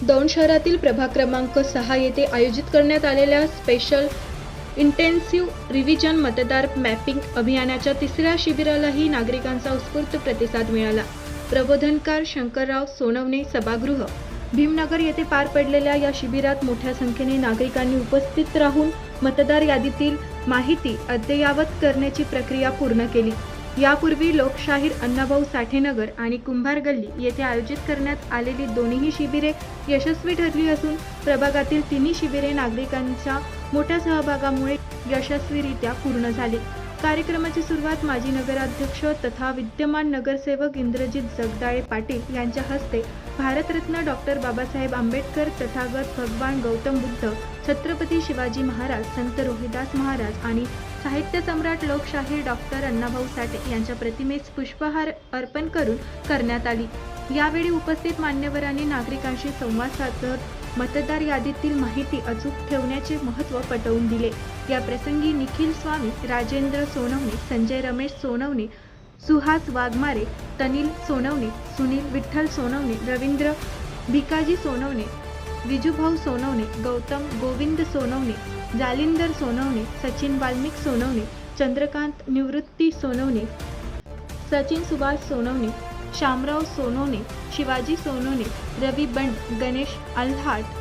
दौंड शहरातील प्रभाग क्रमांक 6 येथे आयोजित करण्यात आलेल्या स्पेशल इंटेन्सिव्ह रिव्हिजन मतदार मॅपिंग अभियानाच्या तिसऱ्या शिबिरालाही नागरिकांचा उत्स्फूर्त प्रतिसाद मिळाला. प्रबोधनकार शंकरराव सोनवणे सभागृह भीमनगर येथे पार पडलेल्या या शिबिरात मोठ्या संख्येने नागरिकांनी उपस्थित राहून मतदार यादीतील माहिती अद्ययावत करण्याची प्रक्रिया पूर्ण केली. यापूर्वी लोकशाहीर अण्णाभाऊ साठे नगर आणि कुंभार गल्ली येथे आयोजित करण्यात आलेली दोन्ही शिबिरे यशस्वी ठरली असून प्रभागातील तिन्ही शिबिरे नागरिकांच्या मोठ्या सहभागामुळे यशस्वीरित्या पूर्ण झाली. कार्यक्रमाची सुरुवात माजी नगराध्यक्ष तथा विद्यमान नगरसेवक इंद्रजित जगदाळे पाटील यांच्या हस्ते भारतरत्न डॉक्टर बाबासाहेब आंबेडकर, तथागत भगवान गौतम बुद्ध, छत्रपती शिवाजी महाराज, संत रोहिदास महाराज आणि साहित्य सम्राट लोकशाहीर डॉक्टर अण्णाभाऊ साठे यांच्या प्रतिमेस पुष्पहार अर्पण करून करण्यात आली. यावेळी उपस्थित मान्यवरांनी नागरिकांशी संवाद साधत मतदार यादीतील माहिती अचूक ठेवण्याचे महत्त्व पटवून दिले. या प्रसंगी निखिल स्वामी, राजेंद्र सोनवणे, संजय रमेश सोनवणे, सुहास वाघमारे, तनिल सोनवणे, सुनील विठ्ठल सोनवणे, रवींद्र भिकाजी सोनवणे, विजूभाऊ सोनवणे, गौतम गोविंद सोनवणे, जालिंदर सोनवणे, सचिन वाल्मिक सोनवणे, चंद्रकांत निवृत्ती सोनवणे, सचिन सुभाष सोनवणे, शामराव सोनवणे, शिवाजी सोनवणे, रवी बंड, गणेश आल्हाट,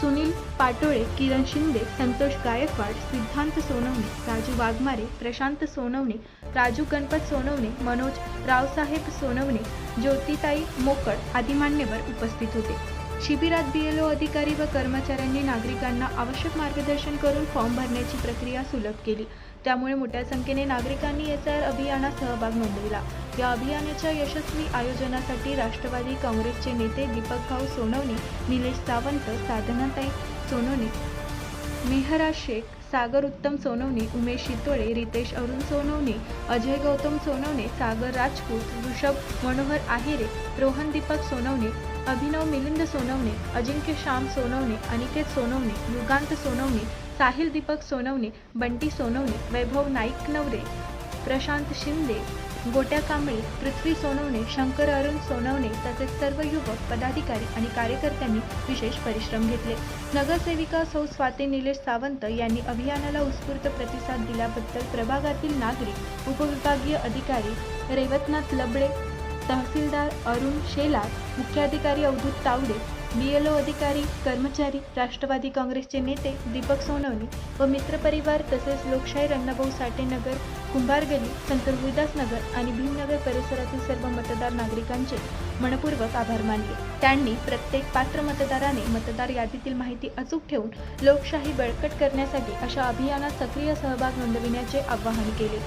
सुनील पाटोळे, किरण शिंदे, संतोष गायकवाड, सिद्धांत सोनवणे, राजू वाघमारे, प्रशांत सोनवणे, राजू गणपत सोनवणे, मनोज रावसाहेब सोनवणे, ज्योतिताई मोकड आदी मान्यवर उपस्थित होते. शिबिरात BLO अधिकारी व कर्मचाऱ्यांनी नागरिकांना आवश्यक मार्गदर्शन करून फॉर्म भरण्याची प्रक्रिया सुलभ केली. त्यामुळे मोठ्या संख्येने नागरिकांनी SIR अभियानात सहभाग नोंदविला. या अभियानाच्या यशस्वी आयोजनासाठी राष्ट्रवादी काँग्रेसचे नेते दीपकभाऊ सोनवणे, निलेश सावंत, साधनाताई सोनवणे, मेहरा शेख, सागर उत्तम सोनवणे, उमेश शितोळे, रितेश अरुण सोनवणे, अजय गौतम सोनवणे, सागर राजपूत, ऋषभ मनोहर आहिरे, रोहन दीपक सोनवणे, अभिनव मिलिंद सोनवणे, अजिंक्य श्याम सोनवणे, अनिकेत सोनवणे, युगांत सोनवणे, साहिल दीपक सोनवणे, बंटी सोनवणे, वैभव नाईक नवरे, प्रशांत शिंदे, गोट्या कांबळे, पृथ्वी सोनवणे, शंकर अरुण सोनवणे तसेच सर्व युवक पदाधिकारी आणि कार्यकर्त्यांनी विशेष परिश्रम घेतले. नगरसेविका सौ स्वाती निलेश सावंत यांनी अभियानाला उत्स्फूर्त प्रतिसाद दिल्याबद्दल प्रभागातील नागरिक, उपविभागीय अधिकारी रेवतनाथ लबडे, तहसीलदार अरुण शेलार, मुख्याधिकारी अवधूत तावडे, BLO अधिकारी, कर्मचारी, राष्ट्रवादी काँग्रेसचे नेते दीपक सोनवणे व मित्रपरिवार तसेच लोकशाहीर अण्णाभाऊ साठे नगर, कुंभार गल्ली, संत रोहिदास नगर आणि भीमनगर परिसरातील सर्व मतदार नागरिकांचे मनपूर्वक आभार मानले. त्यांनी प्रत्येक पात्र मतदाराने मतदार यादीतील माहिती अचूक ठेवून लोकशाही बळकट करण्यासाठी अशा अभियानात सक्रिय सहभाग नोंदविण्याचे आवाहन केले.